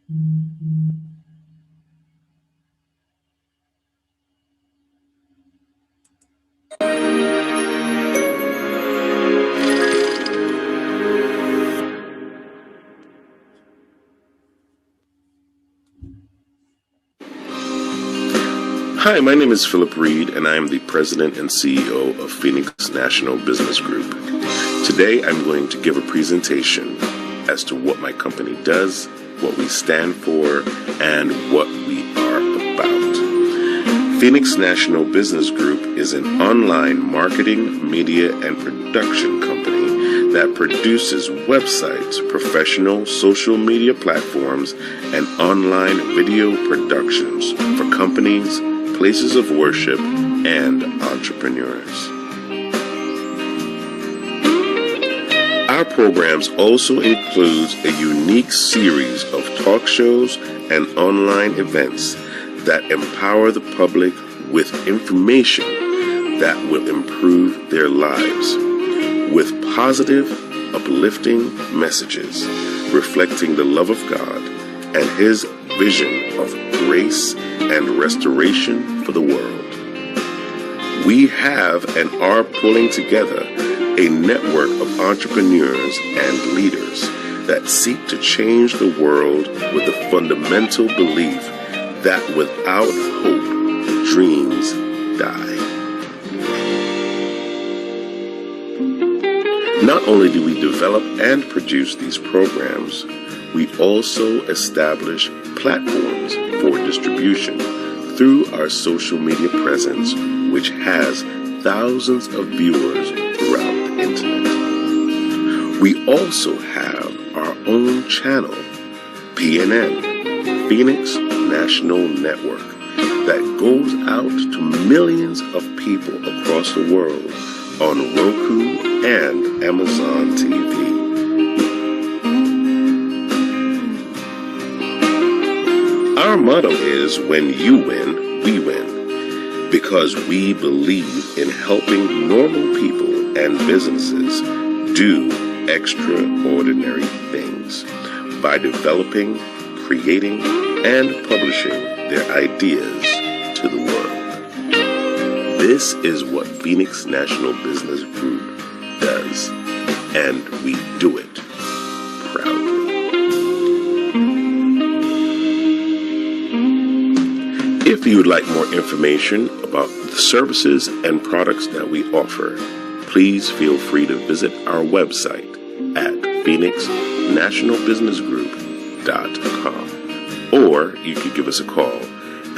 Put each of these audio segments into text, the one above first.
Hi, my name is Philip Reed, and I am the President and CEO of Phoenix National Business Group. Today, I'm going to give a presentation as to what my company does, what we stand for, and what we are about. Phoenix National Business Group is an online marketing, media, and production company that produces websites, professional social media platforms, and online video productions for companies, places of worship, and entrepreneurs. Our programs also includes a unique series of talk shows and online events that empower the public with information that will improve their lives, with positive, uplifting messages reflecting the love of God and His vision of grace and restoration for the world. We have and are pulling together a network of entrepreneurs and leaders that seek to change the world with the fundamental belief that without hope, dreams die. Not only do we develop and produce these programs, we also establish platforms for distribution through our social media presence, which has thousands of viewers throughout the internet. We also have our own channel, PNN, Phoenix National Network, that goes out to millions of people across the world on Roku and Amazon TV. Our motto is, when you win, we win, because we believe in helping normal people and businesses do extraordinary things by developing, creating, and publishing their ideas to the world. This is what Phoenix National Business Group does, and we do it proudly. If you would like more information about the services and products that we offer, please feel free to visit our website at phoenixnationalbusinessgroup.com, or you could give us a call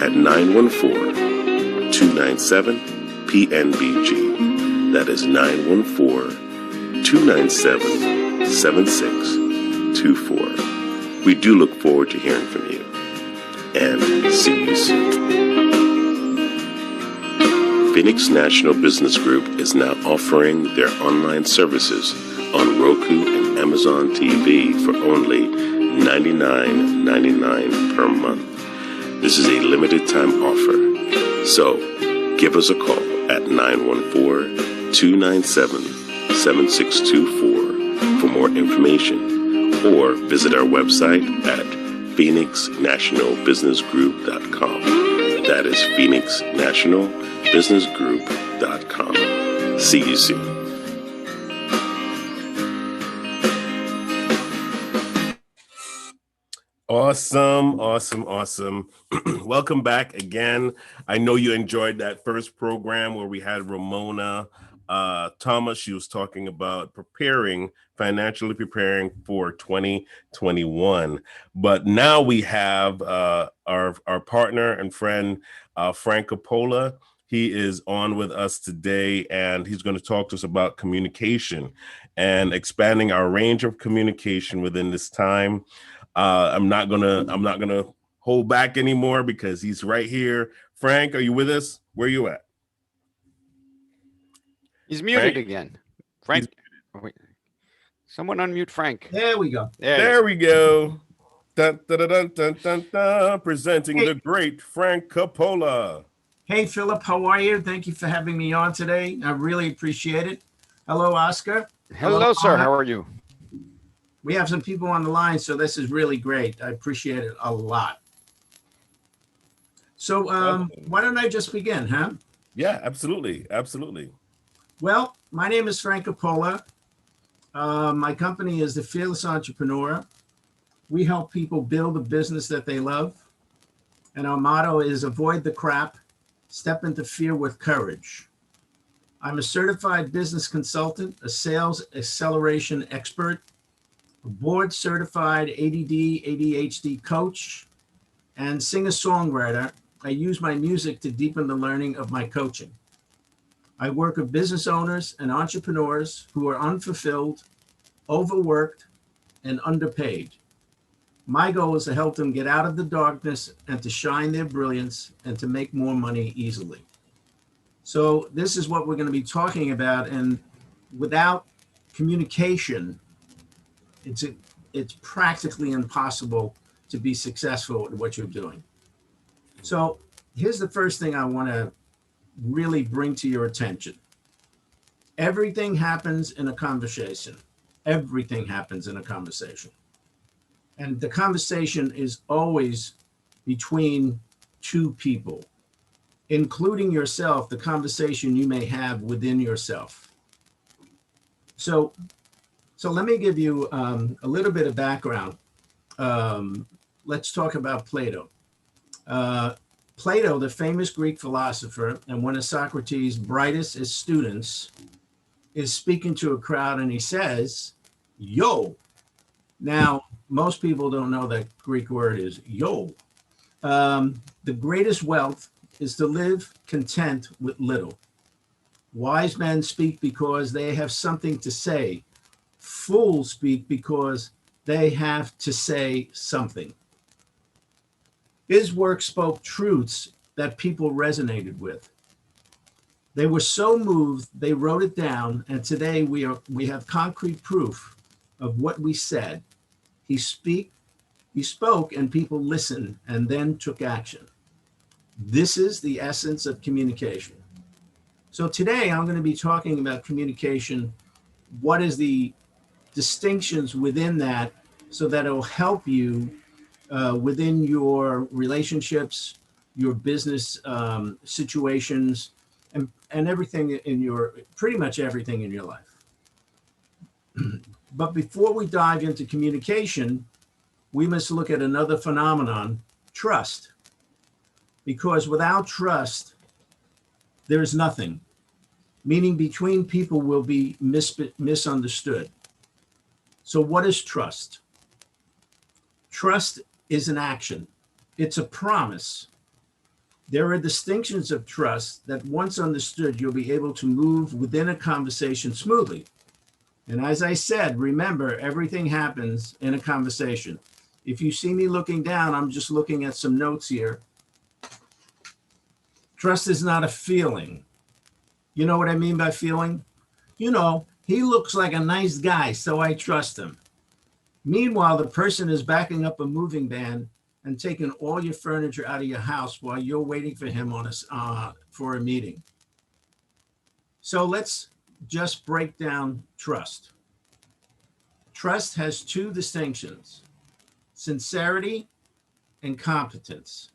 at 914-297-PNBG. That is 914-297-7624. We do look forward to hearing from you, and see you soon. Phoenix National Business Group is now offering their online services on Roku and Amazon TV for only $99.99 per month. This is a limited time offer, so give us a call at 914-297-7624 for more information, or visit our website at phoenixnationalbusinessgroup.com. That is phoenixnationalbusinessgroup.com. See you soon. Awesome, awesome, awesome. Welcome back again. I know you enjoyed that first program where we had Ramona Thomas. She was talking about financially preparing for 2021. But now we have our partner and friend, Frank Coppola. He is on with us today, and he's going to talk to us about communication and expanding our range of communication within this time. I'm not gonna hold back anymore because he's right here. Frank, are you with us? Where are you at? He's muted again. Frank, wait. Someone unmute Frank. There we go. There we go. Dun, dun, dun, dun, dun, dun, presenting the great Frank Coppola. Hey, Philip, how are you? Thank you for having me on today. I really appreciate it. Hello, Oscar. Hello, sir. How are you? We have some people on the line, so this is really great. I appreciate it a lot. So why don't I just begin, huh? Yeah, absolutely. Absolutely. Well, my name is Frank Coppola. My company is The Fearless Entrepreneur. We help people build a business that they love. And our motto is avoid the crap, step into fear with courage. I'm a certified business consultant, a sales acceleration expert, a board certified ADD, ADHD coach, and singer-songwriter. I use my music to deepen the learning of my coaching. I work with business owners and entrepreneurs who are unfulfilled, overworked, and underpaid. My goal is to help them get out of the darkness and to shine their brilliance and to make more money easily. So this is what we're going to be talking about. And without communication, it's practically impossible to be successful at what you're doing. So here's the first thing I want to really bring to your attention. Everything happens in a conversation. Everything happens in a conversation. And the conversation is always between two people, including yourself, the conversation you may have within yourself. So let me give you a little bit of background. Let's talk about Plato. Plato, the famous Greek philosopher and one of Socrates' brightest students, is speaking to a crowd and he says, yo. Now, most people don't know that Greek word is yo. The greatest wealth is to live content with little. Wise men speak because they have something to say. Fools speak because they have to say something. His work spoke truths that people resonated with. They were so moved, they wrote it down, and today we have concrete proof of what we said. He spoke, and people listened and then took action. This is the essence of communication. So today I'm going to be talking about communication. What is the distinctions within that so that it will help you within your relationships, your business situations, and everything in pretty much everything in your life. But before we dive into communication, we must look at another phenomenon, trust. Because without trust, there is nothing. Meaning between people will be misunderstood. So what is trust? Trust is an action. It's a promise. There are distinctions of trust that once understood, you'll be able to move within a conversation smoothly. And as I said, remember, everything happens in a conversation. If you see me looking down, I'm just looking at some notes here. Trust is not a feeling. You know what I mean by feeling? You know, he looks like a nice guy, so I trust him. Meanwhile, the person is backing up a moving van and taking all your furniture out of your house while you're waiting for him for a meeting. So let's just break down trust. Trust has two distinctions, sincerity and competence.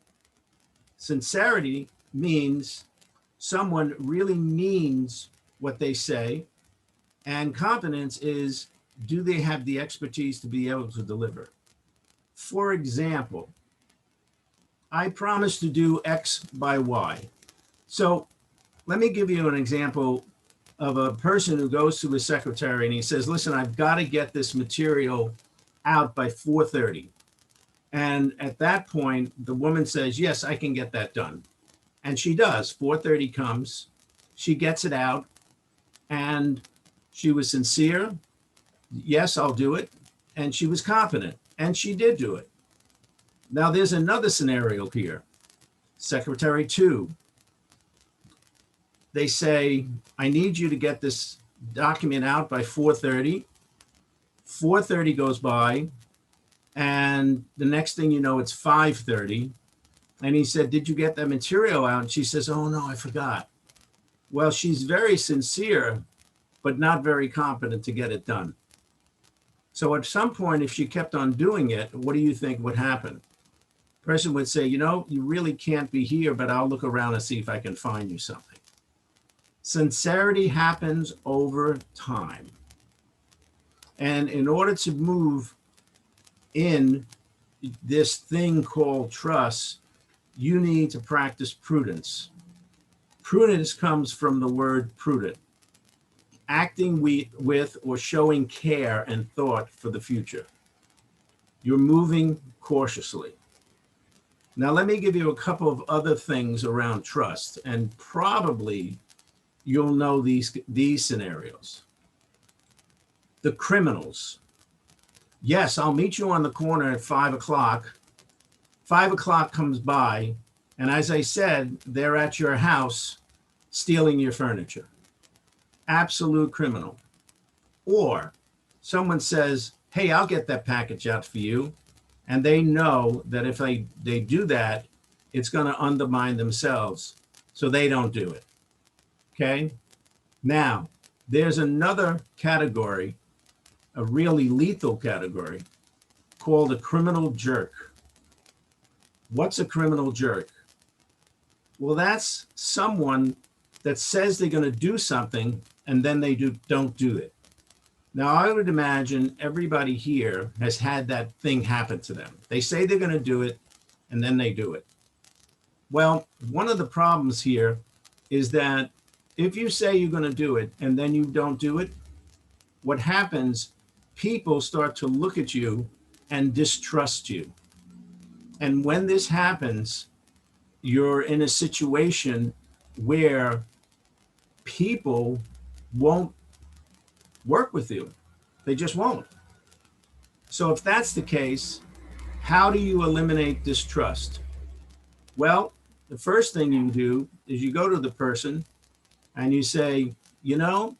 Sincerity means someone really means what they say, and competence is, do they have the expertise to be able to deliver? For example, I promise to do X by Y. So let me give you an example of a person who goes to his secretary and he says, listen, I've got to get this material out by 4:30. And at that point, the woman says, yes, I can get that done. And she does. 4:30 comes, she gets it out, and she was sincere. Yes, I'll do it. And she was confident, and she did do it. Now there's another scenario here. Secretary 2. They say, I need you to get this document out by 4:30. 4:30 goes by, and the next thing you know, it's 5:30. And he said, did you get that material out? And she says, oh no, I forgot. Well, she's very sincere, but not very competent to get it done. So at some point, if she kept on doing it, what do you think would happen? Person would say, you know, you really can't be here, but I'll look around and see if I can find you something. Sincerity happens over time. And in order to move in this thing called trust, you need to practice prudence. Prudence comes from the word prudent, acting with or showing care and thought for the future. You're moving cautiously. Now, let me give you a couple of other things around trust, and probably you'll know these scenarios. The criminals. Yes, I'll meet you on the corner at 5 o'clock. 5 o'clock comes by, and as I said, they're at your house stealing your furniture. Absolute criminal. Or someone says, hey, I'll get that package out for you. And they know that if they do that, it's going to undermine themselves. So they don't do it. Okay. Now, there's another category, a really lethal category, called a criminal jerk. What's a criminal jerk? Well, that's someone that says they're going to do something and then they don't do it. Now, I would imagine everybody here has had that thing happen to them. They say they're going to do it and then they do it. Well, one of the problems here is that if you say you're going to do it and then you don't do it, what happens, people start to look at you and distrust you. And when this happens, you're in a situation where people won't work with you. They just won't. So if that's the case, how do you eliminate distrust? Well, the first thing you do is you go to the person and you say, you know,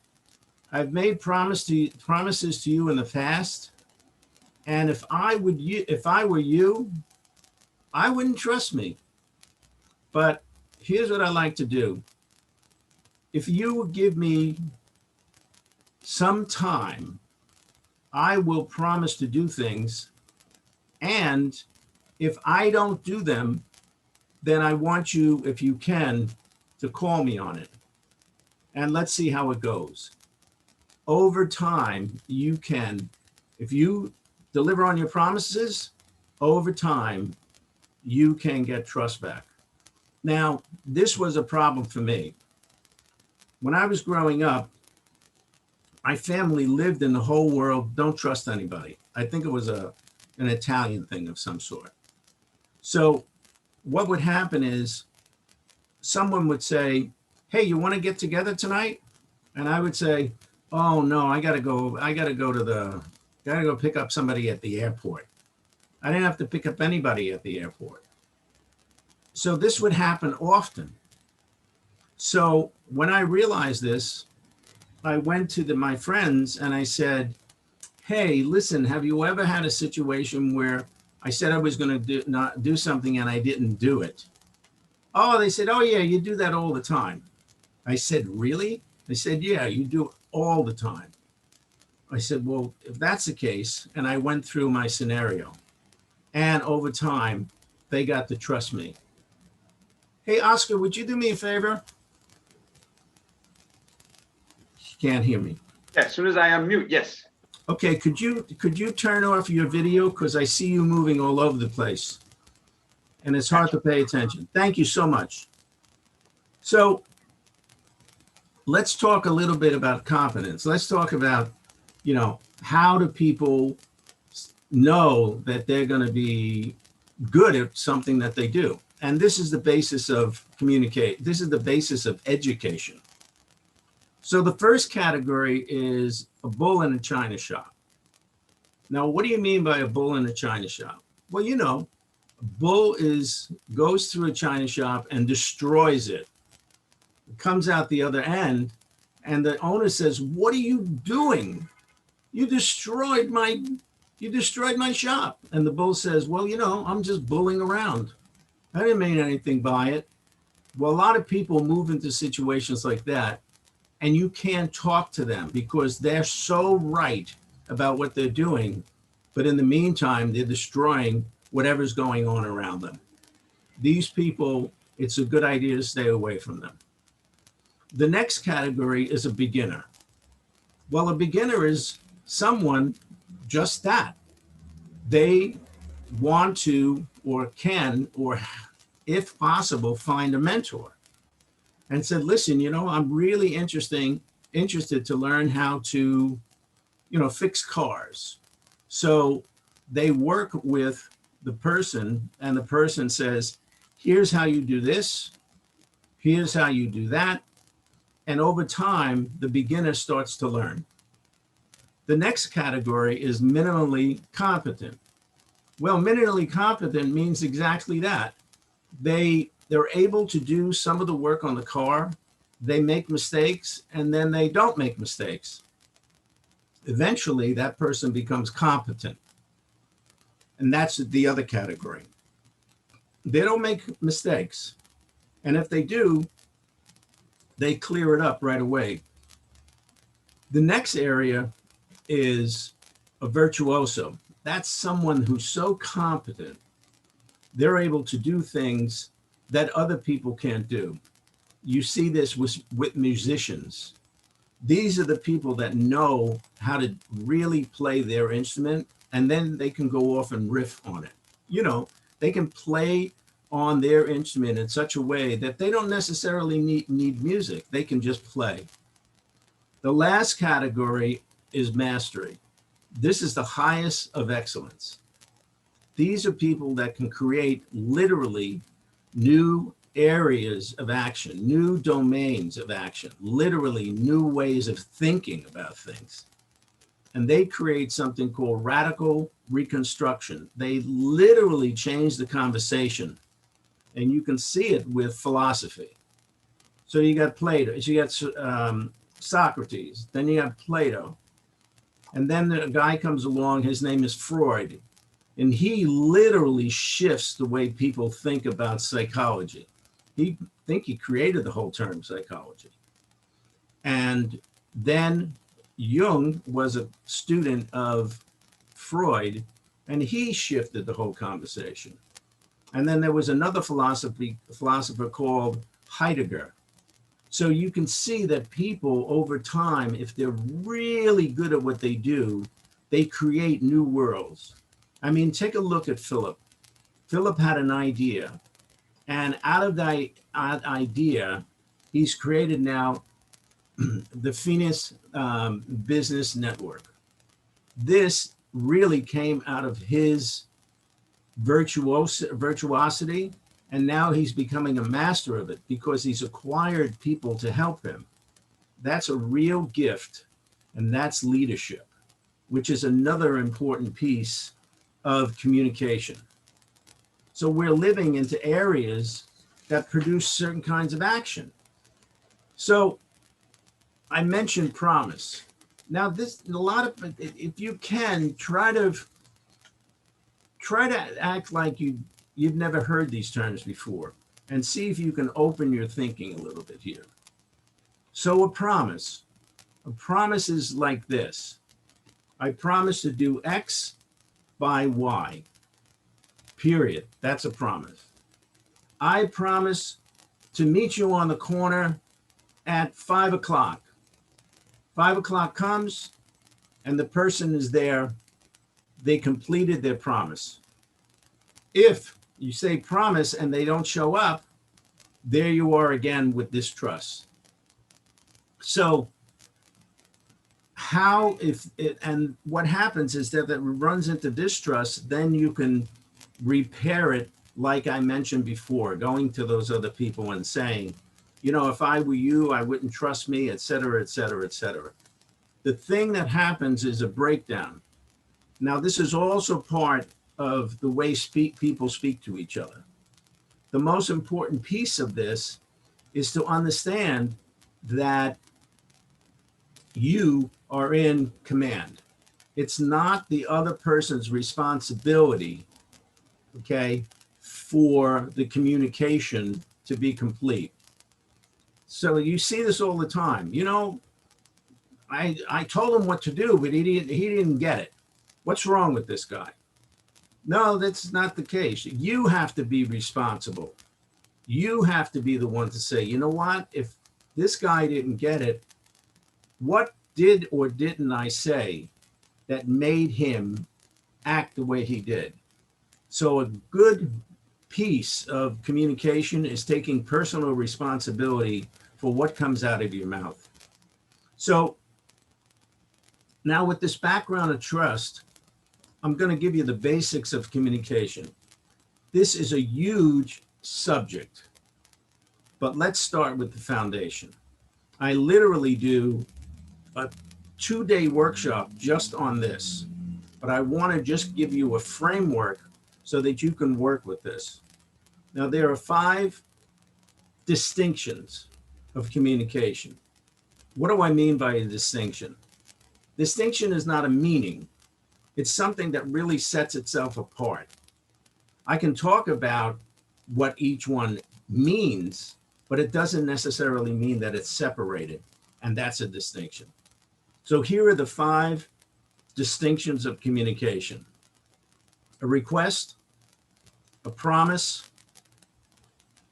I've made promises to you in the past, and if I were you, I wouldn't trust me. But here's what I like to do. If you give me some time, I will promise to do things. And if I don't do them, then I want you, if you can, to call me on it. And let's see how it goes. Over time, you can, if you deliver on your promises, over time, you can get trust back. Now, this was a problem for me. When I was growing up, my family lived in the whole world, don't trust anybody. I think it was an Italian thing of some sort. So what would happen is someone would say, hey, you want to get together tonight? And I would say, oh no, I gotta go pick up somebody at the airport. I didn't have to pick up anybody at the airport. So this would happen often. So when I realized this, I went to my friends and I said, hey, listen, have you ever had a situation where I said I was going to not do something and I didn't do it? Oh, they said, oh yeah, you do that all the time. I said, really? They said, yeah, you do it all the time. I said, well, if that's the case, and I went through my scenario, and over time, they got to trust me. Hey, Oscar, would you do me a favor? Can't hear me. Yeah, as soon as I unmute, yes. Okay, could you turn off your video, because I see you moving all over the place and it's hard to pay attention. Thank you so much. So let's talk a little bit about confidence. Let's talk about, how do people know that they're going to be good at something that they do? And this is the basis of this is the basis of education. So the first category is a bull in a china shop. Now, what do you mean by a bull in a china shop? Well, a bull goes through a china shop and destroys it. It comes out the other end, and the owner says, what are you doing? You destroyed my shop. And the bull says, well, I'm just bulling around. I didn't mean anything by it. Well, a lot of people move into situations like that, and you can't talk to them because they're so right about what they're doing, but in the meantime, they're destroying whatever's going on around them. These people, it's a good idea to stay away from them. The next category is a beginner. Well, a beginner is someone just that. They want to or can, or if possible, find a mentor and said, listen, I'm really interested to learn how to, fix cars. So they work with the person and the person says, here's how you do this. Here's how you do that. And over time, the beginner starts to learn. The next category is minimally competent. Well, minimally competent means exactly that. They're able to do some of the work on the car. They make mistakes and then they don't make mistakes. Eventually, that person becomes competent. And that's the other category. They don't make mistakes. And if they do, they clear it up right away. The next area is a virtuoso. That's someone who's so competent, they're able to do things that other people can't do. You see this with musicians. These are the people that know how to really play their instrument, and then they can go off and riff on it. They can play on their instrument in such a way that they don't necessarily need music. They can just play. The last category is mastery. This is the highest of excellence. These are people that can create literally new areas of action, new domains of action, literally new ways of thinking about things. And they create something called radical reconstruction. They literally change the conversation. And you can see it with philosophy. So you got Plato, you got Socrates, then you got Plato. And then a guy comes along, his name is Freud. And he literally shifts the way people think about psychology. He created the whole term psychology. And then Jung was a student of Freud, and he shifted the whole conversation. And then there was another philosopher called Heidegger. So you can see that people over time, if they're really good at what they do, they create new worlds. I mean, take a look at Philip. Philip had an idea, and out of that idea, he's created now the Phoenix Business Network. This really came out of his virtuosity, and now he's becoming a master of it because he's acquired people to help him. That's a real gift, and that's leadership, which is another important piece of communication. So we're living into areas that produce certain kinds of action. So I mentioned promise. Now if you can, try to act like you've never heard these terms before and see if you can open your thinking a little bit here. So a promise is like this. I promise to do X by Y, period. That's a promise. I promise to meet you on the corner at 5 o'clock. 5 o'clock comes and the person is there. They completed their promise. If you say promise and they don't show up, there you are again with distrust. So and what happens is that it runs into distrust, then you can repair it like I mentioned before, going to those other people and saying, if I were you, I wouldn't trust me, et cetera, et cetera, et cetera. The thing that happens is a breakdown. Now, this is also part of the way people speak to each other. The most important piece of this is to understand that you are in command. It's not the other person's responsibility, okay, for the communication to be complete. So you see this all the time. I told him what to do, but he didn't get it. What's wrong with this guy? No, that's not the case. You have to be responsible. You have to be the one to say, you know what? If this guy didn't get it, what did or didn't I say that made him act the way he did? So a good piece of communication is taking personal responsibility for what comes out of your mouth. So now with this background of trust, I'm going to give you the basics of communication. This is a huge subject, but let's start with the foundation. I literally do a 2-day workshop just on this, but I want to just give you a framework so that you can work with this. Now, there are 5 distinctions of communication. What do I mean by a distinction? Distinction is not a meaning. It's something that really sets itself apart. I can talk about what each one means, but it doesn't necessarily mean that it's separated, and that's a distinction. So here are the 5 distinctions of communication: a request, a promise,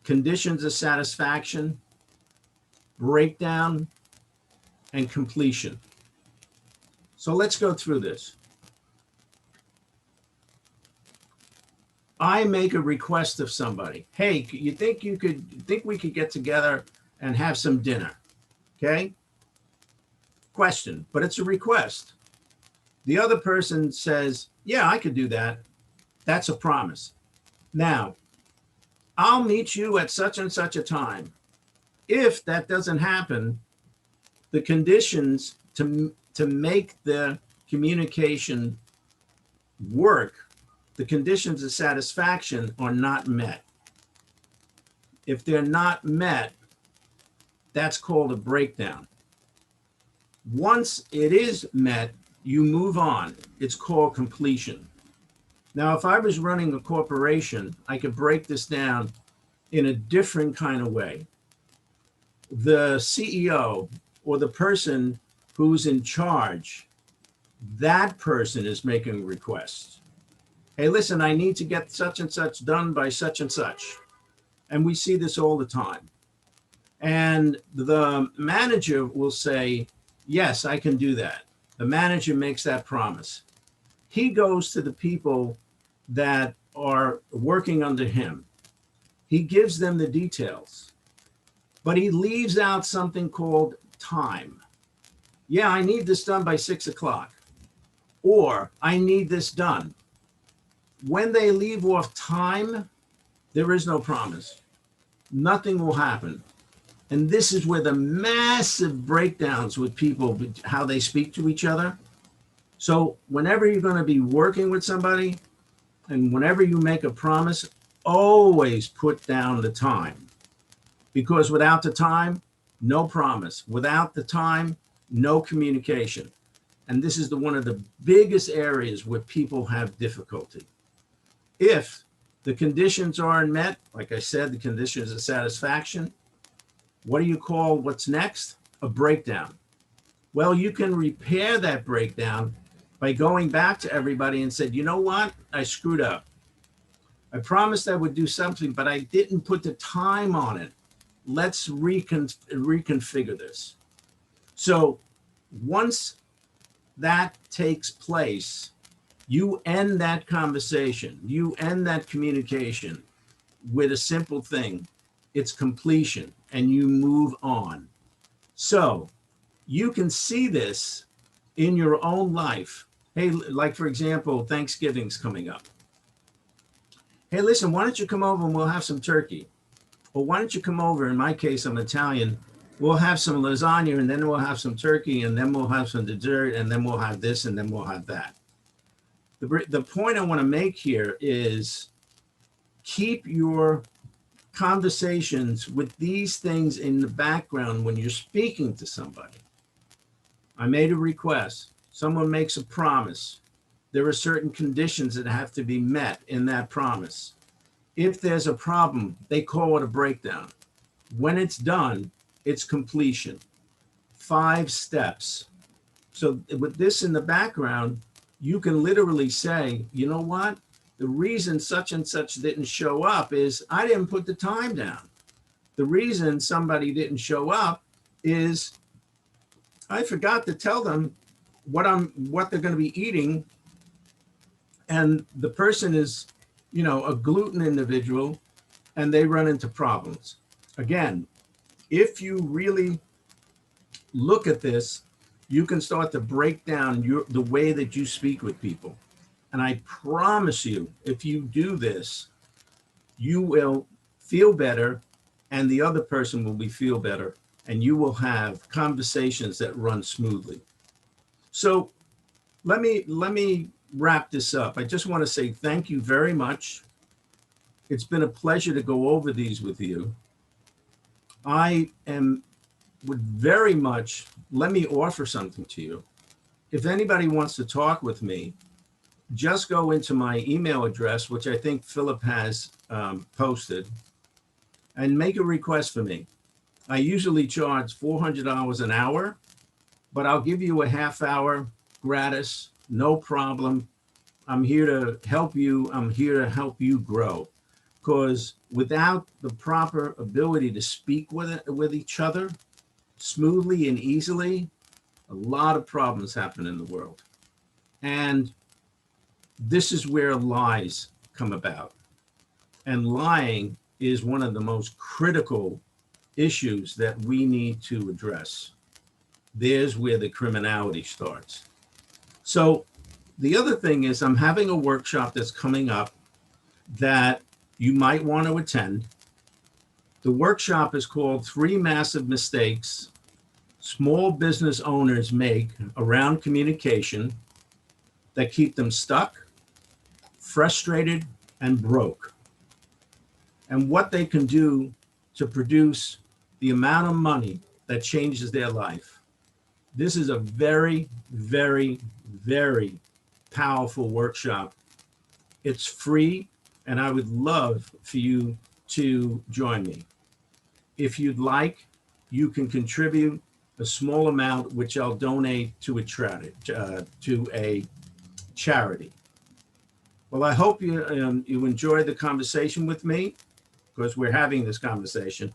conditions of satisfaction, breakdown, and completion. So let's go through this. I make a request of somebody. Hey, you think we could get together and have some dinner? Okay? Question, but it's a request. The other person says, yeah, I could do that. That's a promise. Now, I'll meet you at such and such a time. If that doesn't happen, the conditions to make the communication work, the conditions of satisfaction are not met. If they're not met, that's called a breakdown. Once it is met, you move on. It's called completion. Now, if I was running a corporation, I could break this down in a different kind of way. The CEO or the person who's in charge, that person is making requests. Hey, listen, I need to get such and such done by such and such. And we see this all the time. And the manager will say, yes, I can do that. The manager makes that promise. He goes to the people that are working under him. He gives them the details, but he leaves out something called time. Yeah, I need this done by 6 o'clock, or I need this done. When they leave off time, there is no promise. Nothing will happen. And this is where the massive breakdowns with people, how they speak to each other. So whenever you're going to be working with somebody and whenever you make a promise, always put down the time. Because without the time, no promise. Without the time, no communication. And this is one of the biggest areas where people have difficulty. If the conditions aren't met, like I said, the conditions of satisfaction, what do you call what's next? A breakdown. Well, you can repair that breakdown by going back to everybody and said, you know what? I screwed up. I promised I would do something, but I didn't put the time on it. Let's reconfigure this. So once that takes place, you end that conversation, you end that communication with a simple thing. It's completion, and you move on. So you can see this in your own life. Hey, like for example, Thanksgiving's coming up. Hey, listen, why don't you come over and we'll have some turkey? Or why don't you come over, in my case, I'm Italian, we'll have some lasagna, and then we'll have some turkey, and then we'll have some dessert, and then we'll have this, and then we'll have that. The point I want to make here is keep your conversations with these things in the background when you're speaking to somebody. I made a request. Someone makes a promise. There are certain conditions that have to be met in that promise. If there's a problem, they call it a breakdown. When it's done, it's completion. 5 steps. So with this in the background, you can literally say, you know what? The reason such and such didn't show up is I didn't put the time down. The reason somebody didn't show up is I forgot to tell them what they're going to be eating. And the person is, a gluten individual, and they run into problems. Again, if you really look at this, you can start to break down the way that you speak with people. And I promise you, if you do this, you will feel better, and the other person will feel better, and you will have conversations that run smoothly. So let me wrap this up. I just want to say thank you very much. It's been a pleasure to go over these with you. Would very much, let me offer something to you. If anybody wants to talk with me, just go into my email address, which I think Philip has posted, and make a request for me. I usually charge $400 an hour, but I'll give you a half hour gratis, no problem. I'm here to help you. I'm here to help you grow. Because without the proper ability to speak with each other smoothly and easily, a lot of problems happen in the world. And this is where lies come about. And lying is one of the most critical issues that we need to address. There's where the criminality starts. So the other thing is I'm having a workshop that's coming up that you might want to attend. The workshop is called 3 Massive Mistakes Small Business Owners Make Around Communication that keep them stuck, frustrated, and broke, and what they can do to produce the amount of money that changes their life. This is a very, very, very powerful workshop. It's free, and I would love for you to join me. If you'd like, you can contribute a small amount, which I'll donate to a charity. Well, I hope you enjoy the conversation with me, because we're having this conversation.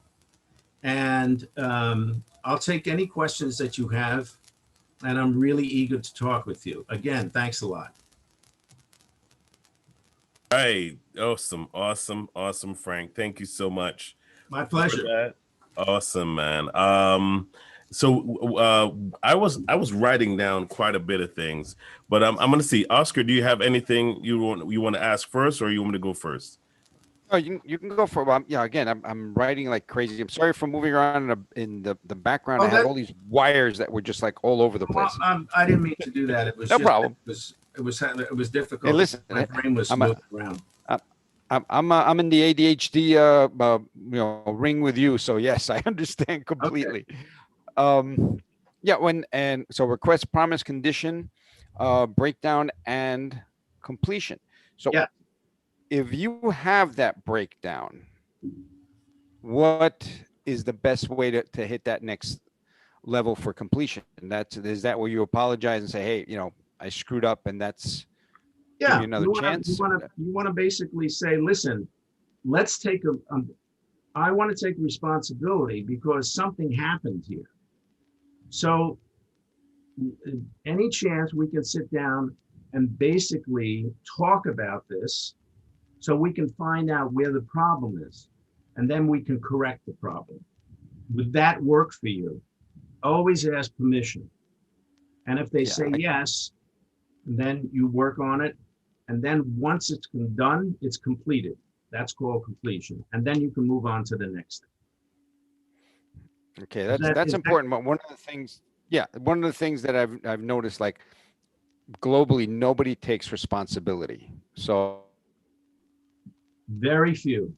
And I'll take any questions that you have, and I'm really eager to talk with you. Again, thanks a lot. Right. Awesome, Frank. Thank you so much. My pleasure. For that. Awesome, man. I was writing down quite a bit of things, but I'm going to see. Oscar, do you have anything you want to ask first, or you want me to go first? Oh, you can go for yeah. Again, I'm writing like crazy. I'm sorry for moving around in the background. I had all these wires that were just like all over the place. Well, I didn't mean to do that. It was no problem. It was difficult. Hey, listen, my brain was moving around. I'm in the ADHD ring with you, so yes, I understand completely. Okay. So request, promise, condition, breakdown, and completion. So yeah. If you have that breakdown, what is the best way to hit that next level for completion? And is that where you apologize and say, hey, I screwed up, and that's give you another chance? You want to basically say, listen, let's take I want to take responsibility because something happened here. So any chance we can sit down and basically talk about this so we can find out where the problem is, and then we can correct the problem. Would that work for you? Always ask permission. And if they say yes, then you work on it. And then once it's done, it's completed. That's called completion. And then you can move on to the next thing. Okay, that's important. But one of the things that I've noticed, like globally, nobody takes responsibility. So very few.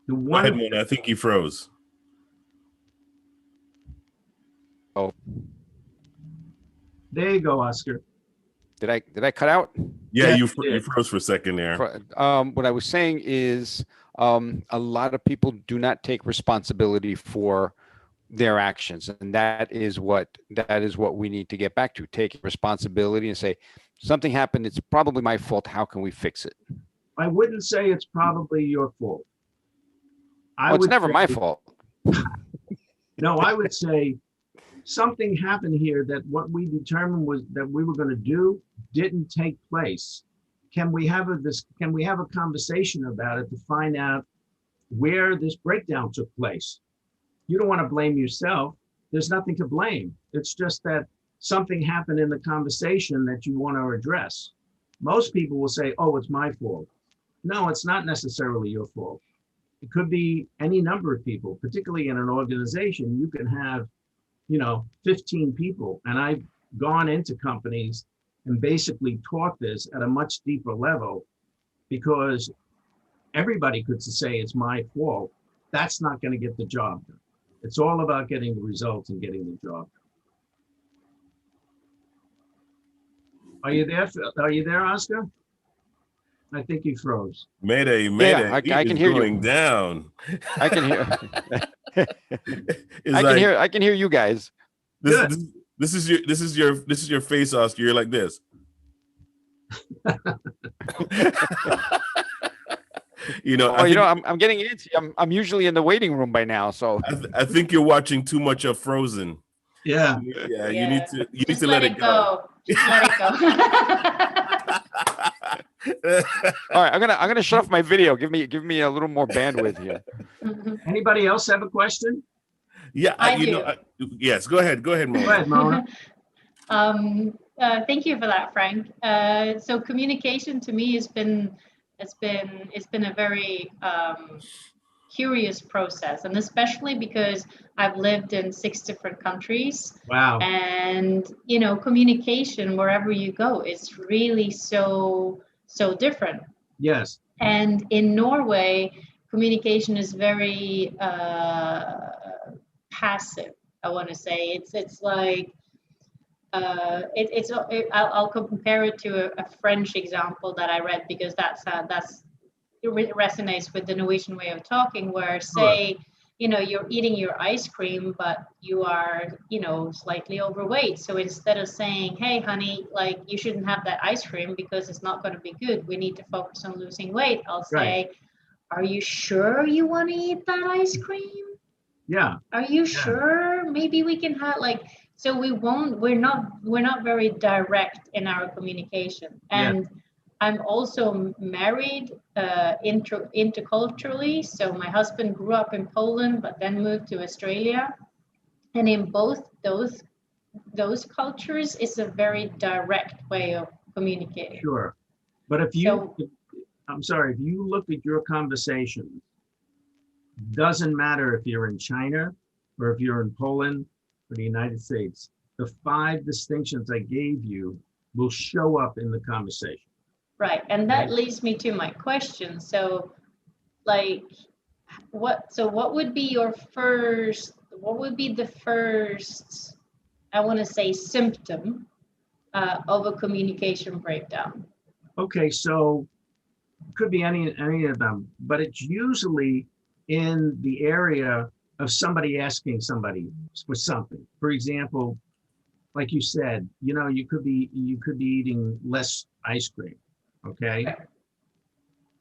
Go ahead, Mona. I think you froze. Oh, there you go, Oscar. Did I cut out? Yeah, you froze for a second there. What I was saying is a lot of people do not take responsibility for their actions, and that is what we need to get back to. Take responsibility and say, something happened, it's probably my fault, how can we fix it? I wouldn't say it's probably your fault. Well, it's never my fault. No, I would say something happened here that what we determined was that we were going to do didn't take place. Can we have a conversation about it to find out where this breakdown took place? You don't want to blame yourself. There's nothing to blame. It's just that something happened in the conversation that you want to address. Most people will say, oh, it's my fault. No, it's not necessarily your fault. It could be any number of people, particularly in an organization. You can have, 15 people. And I've gone into companies and basically taught this at a much deeper level, because everybody could say it's my fault. That's not going to get the job done. It's all about getting the results and getting the job done. Are you there? Are you there, Oscar? I think he froze. Mayday. Yeah, I can hear going you. Down. I can hear. I can hear you guys. This is your face, Oscar. You're like this. I'm getting antsy. I'm usually in the waiting room by now, so I think you're watching too much of Frozen. Yeah. Yeah. You need to let it go. Just let it go. All right, I'm gonna shut off my video. Give me a little more bandwidth here. Anybody else have a question? Yeah, I do. Yes, go ahead, Mona. Go ahead, Mona. Thank you for that, Frank. So communication to me it's been a very curious process, and especially because I've lived in 6 different countries. Wow. And communication wherever you go is really so different. Yes. And in Norway, communication is very passive. I want to say it's like I'll compare it to a French example that I read, because it resonates with the Norwegian way of talking, where say, you're eating your ice cream, but you are, slightly overweight. So instead of saying, hey, honey, like you shouldn't have that ice cream because it's not going to be good, we need to focus on losing weight, I'll say, are you sure you want to eat that ice cream? Yeah. Are you sure? Maybe we can have so we're not very direct in our communication. And I'm also married interculturally. So my husband grew up in Poland, but then moved to Australia. And in both those cultures, it's a very direct way of communicating. Sure. But if you look at your conversations, doesn't matter if you're in China or if you're in Poland or the United States, the 5 distinctions I gave you will show up in the conversation. Right. And that leads me to my question. So what would be the first, I want to say, symptom of a communication breakdown? Okay, so it could be any of them, but it's usually in the area of somebody asking somebody for something. For example, like you said, you could be eating less ice cream. Okay.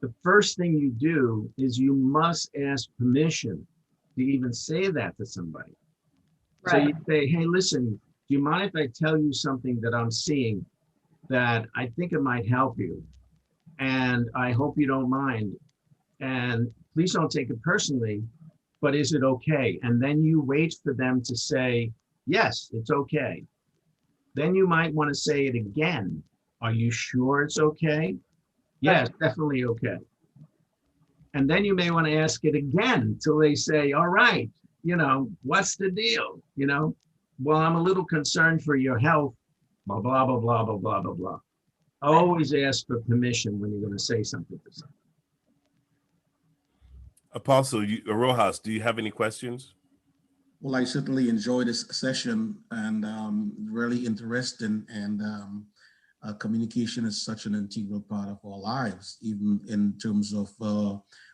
The first thing you do is you must ask permission to even say that to somebody. Right. So you say, hey, listen, do you mind if I tell you something that I'm seeing that I think it might help you? And I hope you don't mind. And please don't take it personally, but is it okay? And then you wait for them to say, yes, it's okay. Then you might want to say it again. Are you sure it's okay? Yes, definitely okay. And then you may want to ask it again till they say, all right, what's the deal? Well, I'm a little concerned for your health, blah, blah, blah, blah, blah, blah, blah, blah. Always ask for permission when you're going to say something to someone. Apostle Rojas, do you have any questions? Well, I certainly enjoyed this session and really interesting. And communication is such an integral part of our lives, even in terms of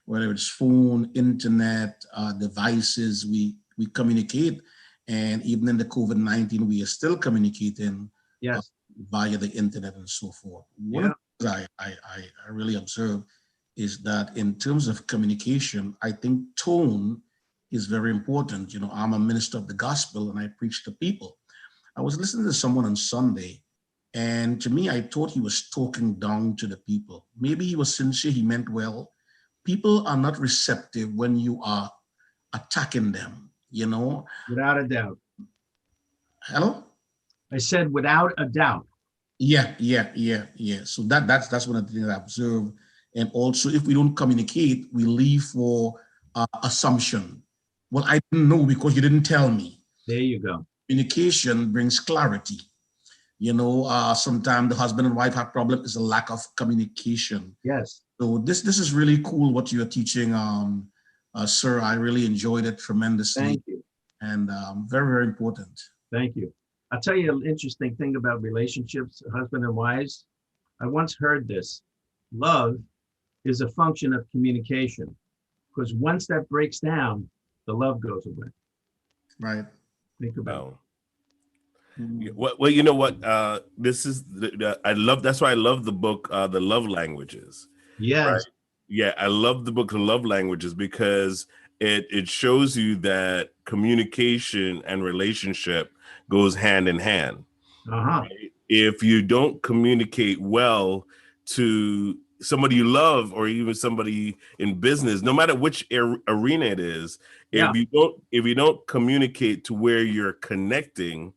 whether it's phone, internet, devices we we communicate. And even in the COVID-19, we are still communicating Yes. via the internet and so forth. One of the things I really observe is that in terms of communication, I think tone is very important. You know, I'm a minister of the gospel and I preach to people. I was listening to someone on Sunday, and to me, I thought he was talking down to the people. Maybe he was sincere, he meant well. People are not receptive when you are attacking them, you know? Without a doubt. Hello? I said without a doubt. Yeah. So that's one of the things I observe. And also, if we don't communicate, we leave for assumption. Well, I didn't know because you didn't tell me. There you go. Communication brings clarity. You know, sometimes the husband and wife have problem is a lack of communication. Yes. So this is really cool what you're teaching, sir. I really enjoyed it tremendously. Thank you. And very, very important. Thank you. I'll tell you an interesting thing about relationships, husband and wives. I once heard this. Love is a function of communication, because once that breaks down, the love goes away. Right. Think about it. Well, you know what? This is I love. That's why I love the book, The Love Languages. Yes. Right? Yeah, I love the book, The Love Languages, because it shows you that communication and relationship goes hand in hand. Uh-huh. Right? If you don't communicate well to somebody you love, or even somebody in business, no matter which arena it is, if you don't communicate to where you're connecting,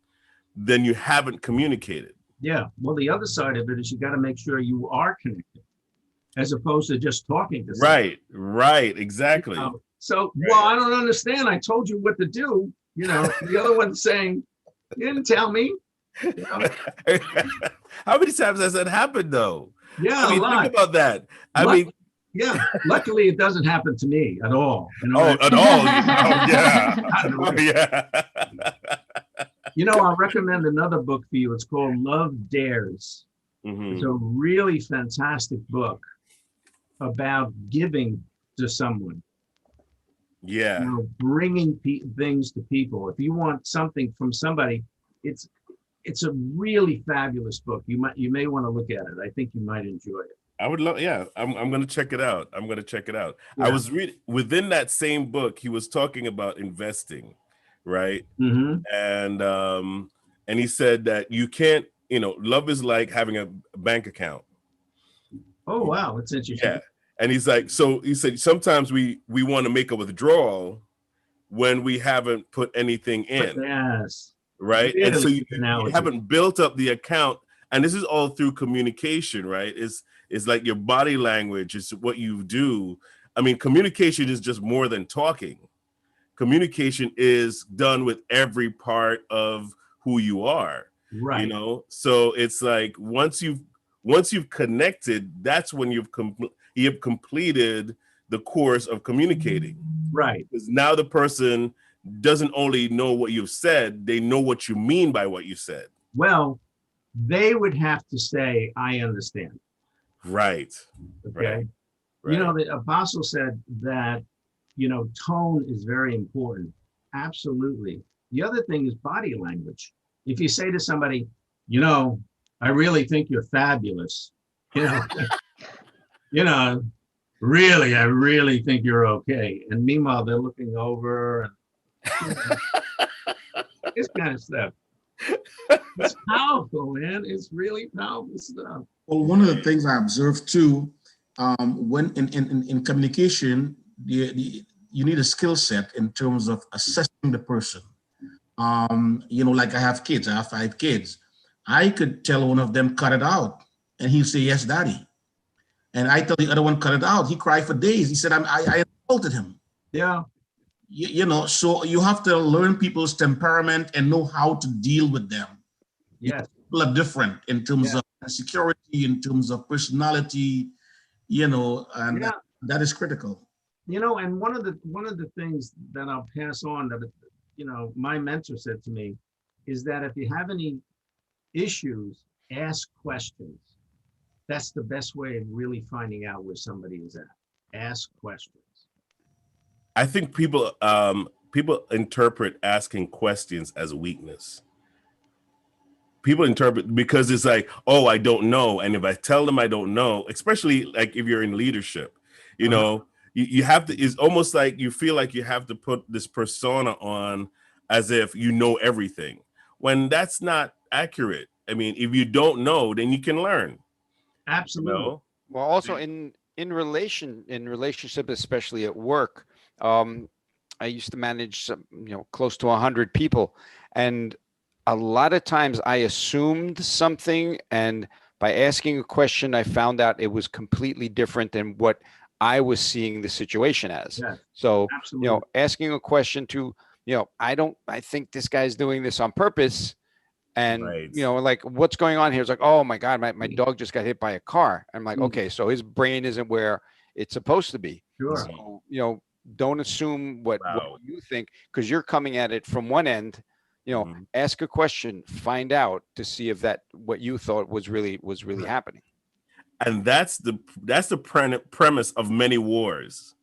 then you haven't communicated. Yeah. Well, the other side of it is you got to make sure you are connected, as opposed to just talking to somebody. Right, exactly. You know? So, well, I don't understand. I told you what to do. You know, the other one's saying, you didn't tell me. You know? How many times has that happened, though? Yeah, I mean, a lot. think about that. I mean, yeah. Luckily, it doesn't happen to me at all. You know, at all? Yeah. You know, I'll recommend another book for you. It's called Love Dares. Mm-hmm. It's a really fantastic book about giving to someone. Yeah. You know, bringing things to people. If you want something from somebody, it's a really fabulous book. You may want to look at it. I think you might enjoy it. I would love. Yeah, I'm going to check it out. Yeah. I was reading within that same book. He was talking about investing, right? Mm-hmm. And he said that you can't. You know, love is like having a bank account. Oh wow, that's interesting. Yeah. And he's like, so he said, sometimes we want to make a withdrawal when we haven't put anything in. Yes. Right. Really, and so you haven't built up the account. And this is all through communication, right? It's like your body language, it's what you do. I mean, communication is just more than talking. Communication is done with every part of who you are. Right. You know, so it's like once you've connected, that's when you've completed the course of communicating. Right. Because now the person doesn't only know what you've said, they know what you mean by what you said. Well, they would have to say, I understand. Right. Okay. Right. You know, the apostle said that, you know, tone is very important. Absolutely. The other thing is body language. If you say to somebody, you know, I really think you're fabulous, you know, really, I really think you're okay. And meanwhile, they're looking over and this kind of stuff. It's powerful, man. It's really powerful stuff. Well, one of the things I observed too, when in communication, you need a skill set in terms of assessing the person. You know, like I have 5 kids. I could tell one of them, cut it out. And he'd say, yes, daddy. And I tell the other one, cut it out. He cried for days. He said, I insulted him. Yeah. You know, so you have to learn people's temperament and know how to deal with them. Yes. People are different in terms of security, in terms of personality, you know, and that is critical. You know, and one of the things that I'll pass on that, you know, my mentor said to me is that if you have any issues, ask questions. That's the best way of really finding out where somebody is at. Ask questions. I think people people interpret asking questions as weakness. People interpret because it's like, oh, I don't know. And if I tell them I don't know, especially like if you're in leadership, you know, you have to, it's almost like you feel like you have to put this persona on as if you know everything, when that's not accurate. I mean, if you don't know, then you can learn. Absolutely. You know? Well, also in relationship, especially at work, I used to manage some, close to 100 people, and a lot of times I assumed something, and by asking a question, I found out it was completely different than what I was seeing the situation as. Yes, So, absolutely. asking a question to, I think this guy's doing this on purpose. And, Right. like, what's going on here? It's like, oh my God, my dog just got hit by a car. I'm like, okay, so his brain isn't where it's supposed to be. Sure. So, don't assume what you think, because you're coming at it from one end. Ask a question, find out to see if that what you thought was really happening. And that's the premise of many wars,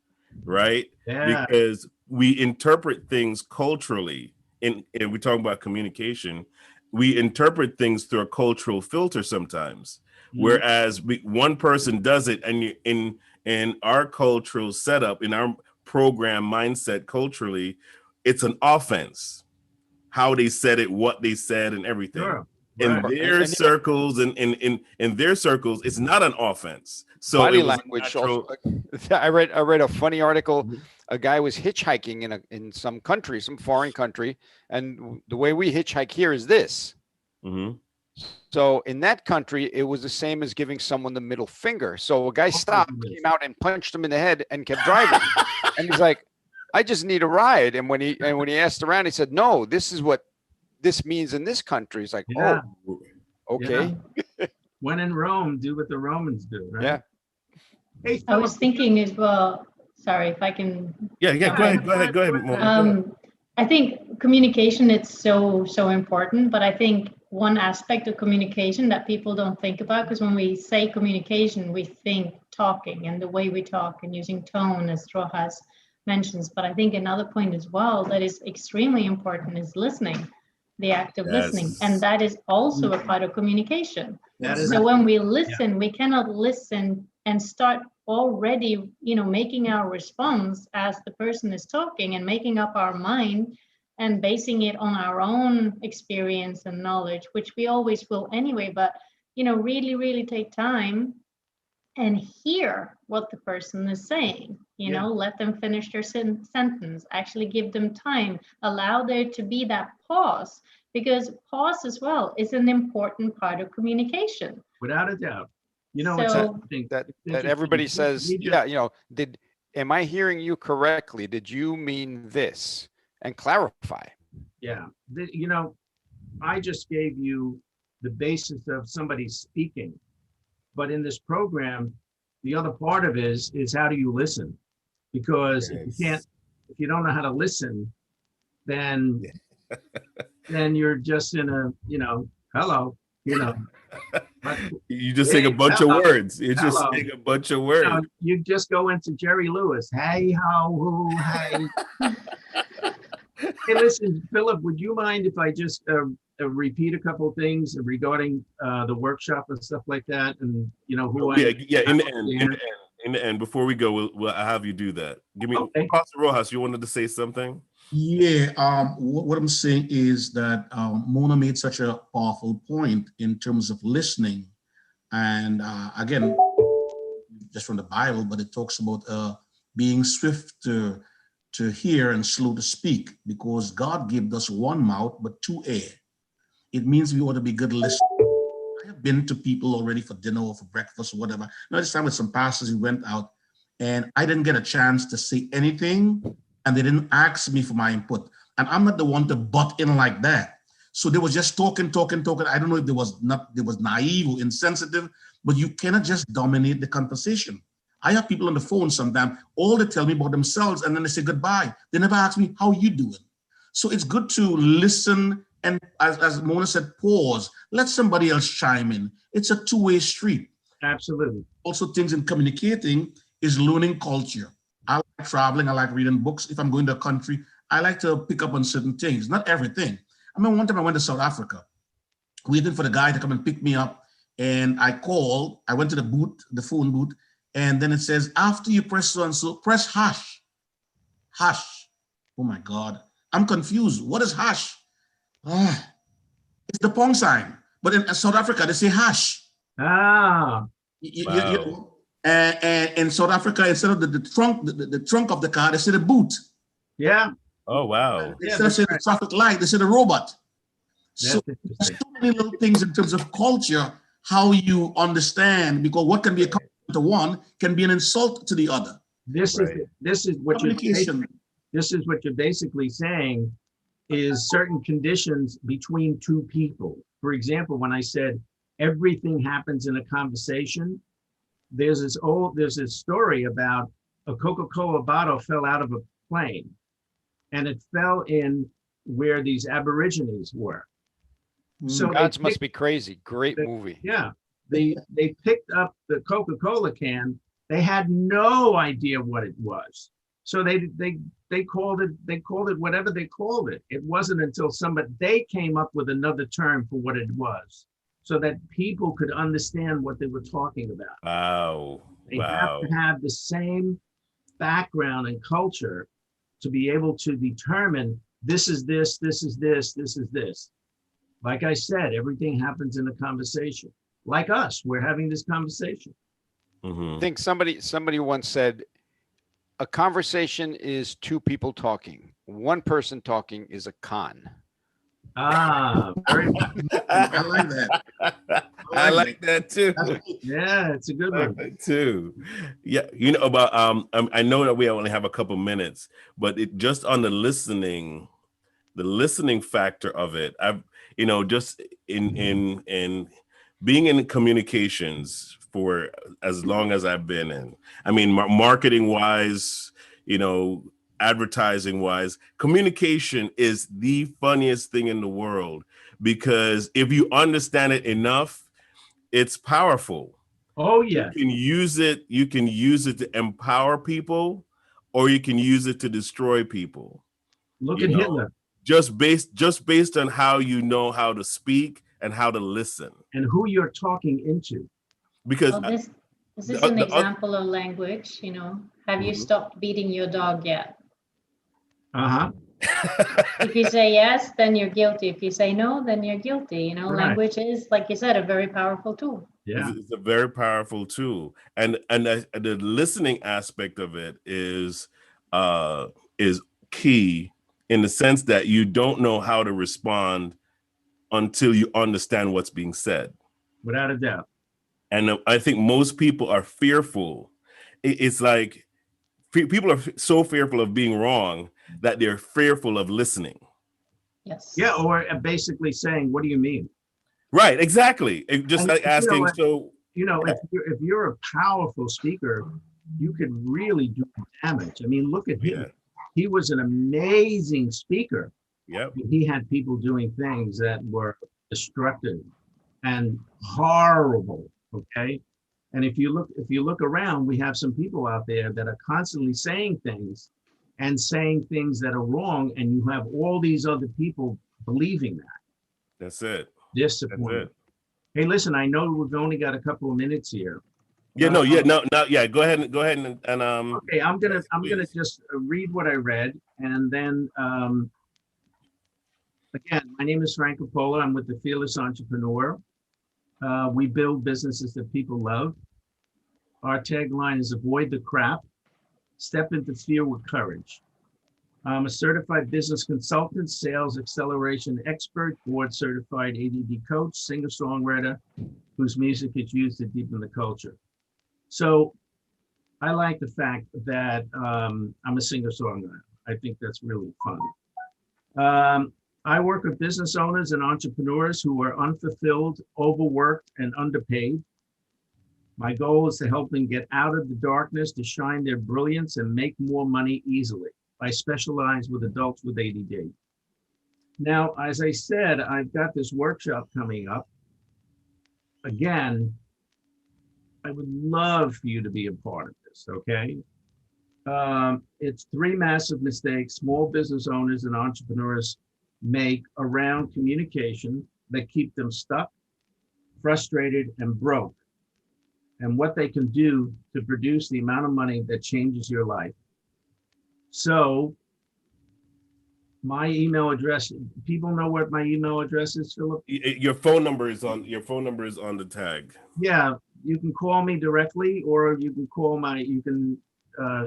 right? Yeah. Because we interpret things culturally, and we're talking about communication. We interpret things through a cultural filter sometimes, whereas one person does it, and in our cultural setup, in our program mindset culturally, it's an offense. How they said it, what they said, and everything. Sure. In their circles, and in their circles, it's not an offense. So body it was language. Also, I read a funny article. A guy was hitchhiking in some country, some foreign country, and the way we hitchhike here is this. So in that country, it was the same as giving someone the middle finger. So a guy stopped, came out, and punched him in the head, and kept driving. And he's like, I just need a ride. And when he asked around, he said, no, this is what this means in this country. It's like, oh, okay. Yeah. When in Rome, do what the Romans do, right? Yeah. Hey, I was thinking as well, sorry if I can. Yeah, go ahead. I think communication, it's so important, but I think one aspect of communication that people don't think about, because when we say communication, we think talking and the way we talk and using tone, as Rojas mentions. But I think another point as well that is extremely important is listening, the act of listening. And that is also a part of communication. So when we listen, we cannot listen and start already, making our response as the person is talking and making up our mind and basing it on our own experience and knowledge, which we always will anyway. But, really, really take time and hear what the person is saying, let them finish their sentence, actually give them time, allow there to be that pause, because pause as well is an important part of communication. Without a doubt. That everybody says, am I hearing you correctly? Did you mean this? And clarify. Yeah. I just gave you the basis of somebody speaking. But in this program, the other part of it is how do you listen? Because if you don't know how to listen, then you're just in a, hello, You just saying a bunch of words. You're just saying a bunch of words. You just go into Jerry Lewis. Hey, ho, who, hey. Hey, listen, Philip, would you mind if I just repeat a couple of things regarding the workshop and stuff like that, and who I am? Yeah. In the end, before we go, we'll have you do that. Give me, Pastor Rojas. You wanted to say something? Yeah. What I'm saying is that Mona made such a powerful point in terms of listening, and again, just from the Bible, but it talks about being swift to hear and slow to speak, because God gave us one mouth but two ears. It means we ought to be good listeners. I have been to people already for dinner or for breakfast or whatever. Now, this time with some pastors who went out, and I didn't get a chance to say anything, and they didn't ask me for my input. And I'm not the one to butt in like that. So they was just talking. I don't know if they was naive or insensitive, but you cannot just dominate the conversation. I have people on the phone sometimes, all they tell me about themselves, and then they say goodbye. They never ask me, how you doing? So it's good to listen, and as Mona said, pause. Let somebody else chime in. It's a two-way street. Absolutely. Also, things in communicating is learning culture. I like traveling. I like reading books. If I'm going to a country, I like to pick up on certain things, not everything. I mean, one time I went to South Africa, waiting for the guy to come and pick me up. And I went to the booth, the phone booth, and then it says, after you press so and so, press hash. Hash. Oh my God. I'm confused. What is hash? It's the pound sign. But in South Africa, they say hash. Ah. Wow. And in South Africa, instead of the trunk of the car, they say the boot. Yeah. Oh, wow. Instead of saying the traffic light, they say the robot. So That's there's interesting. so many little things in terms of culture, how you understand, because what can be a compliment to one can be an insult to the other. This Right. is what you're Communication. this is what you're basically saying is certain conditions between two people. For example, when I said everything happens in a conversation, there's this story about a Coca-Cola bottle fell out of a plane, and it fell in where these Aborigines were. So they Gods must picked- be crazy. Great they- movie. Yeah, they picked up the Coca-Cola can. They had no idea what it was. So they called it whatever they called it. It wasn't until they came up with another term for what it was, so that people could understand what they were talking about. Wow. They Wow. have to have the same background and culture to be able to determine this is this, this is this, this is this. Like I said, everything happens in a conversation. Like us, we're having this conversation. Mhm. I think somebody once said, a conversation is two people talking. One person talking is a con. Ah, very, I like that. I like that too. yeah, it's a good I like one. that too. Yeah, you know about I know that we only have a couple minutes, but it just on the listening factor of it. I've just in being in communications for as long as I've been in. I mean, marketing wise, advertising wise, communication is the funniest thing in the world, because if you understand it enough, it's powerful. Oh yeah, You can use it to empower people, or you can use it to destroy people. look You at know, Hitler just based on how you know how to speak and how to listen. and who you're talking into. Because Well, this is the- an the- example of language, Have you Mhm. stopped beating your dog yet? Uh-huh. If you say yes, then you're guilty. If you say no, then you're guilty. Right. Language is, like you said, a very powerful tool. Yeah. It's a very powerful tool, and the listening aspect of it is key, in the sense that you don't know how to respond until you understand what's being said. Without a doubt. And I think most people are fearful. It's like people are so fearful of being wrong that they're fearful of listening. Yes. Yeah, or basically saying, what do you mean? Right, exactly. Just And like asking, so if you're a powerful speaker, you could really do damage. I mean, look at him. yeah, He was an amazing speaker. yep. He had people doing things that were destructive and horrible. Okay. And if you look around, we have some people out there that are constantly saying things that are wrong, and you have all these other people believing that. That's it. Disappointed. Hey, listen, I know we've only got a couple of minutes here. Yeah, no. Go ahead and Okay, I'm gonna please. just read what I read, and then again, my name is Frank Coppola. I'm with the Fearless Entrepreneur. We build businesses that people love. Our tagline is avoid the crap, step into fear with courage. I'm a certified business consultant, sales acceleration expert, board certified ADD coach, singer-songwriter, whose music is used to deepen the culture. So I like the fact that I'm a singer-songwriter. I think that's really fun. I work with business owners and entrepreneurs who are unfulfilled, overworked, and underpaid. My goal is to help them get out of the darkness, to shine their brilliance and make more money easily. I specialize with adults with ADD. Now, as I said, I've got this workshop coming up. Again, I would love for you to be a part of this, okay? It's three massive mistakes small business owners and entrepreneurs make around communication that keep them stuck, frustrated, and broke, and what they can do to produce the amount of money that changes your life. So my email address, people know what my email address is, Philip? Your phone number is on the tag. Yeah, you can call me directly, or you can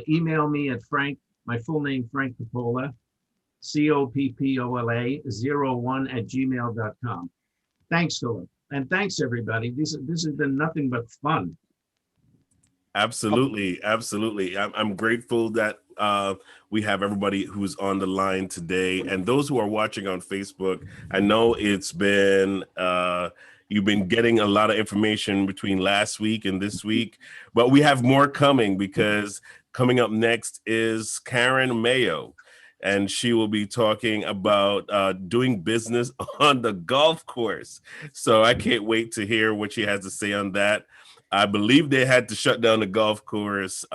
email me at Frank, my full name, Frank Coppola, COPPOLA 01@gmail.com. Thanks, Philip. And thanks, everybody. This has been nothing but fun. Absolutely. I'm grateful that we have everybody who's on the line today, and those who are watching on Facebook. I know it's been you've been getting a lot of information between last week and this week, but we have more coming, because coming up next is Karen Mayo, and she will be talking about doing business on the golf course. So I can't wait to hear what she has to say on that. I believe they had to shut down the golf course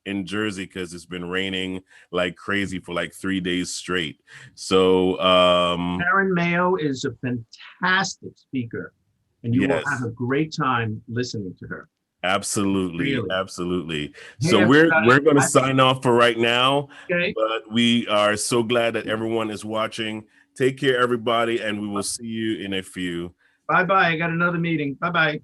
in Jersey because it's been raining like crazy for like 3 days straight. So Karen Mayo is a fantastic speaker, and you will yes, have a great time listening to her. absolutely, Really. absolutely. Hey, So we're everybody. going to sign off for right now, Okay. but we are so glad that everyone is watching. Take care, everybody, and we will see you in a few. Bye-bye. I got another meeting. Bye-bye.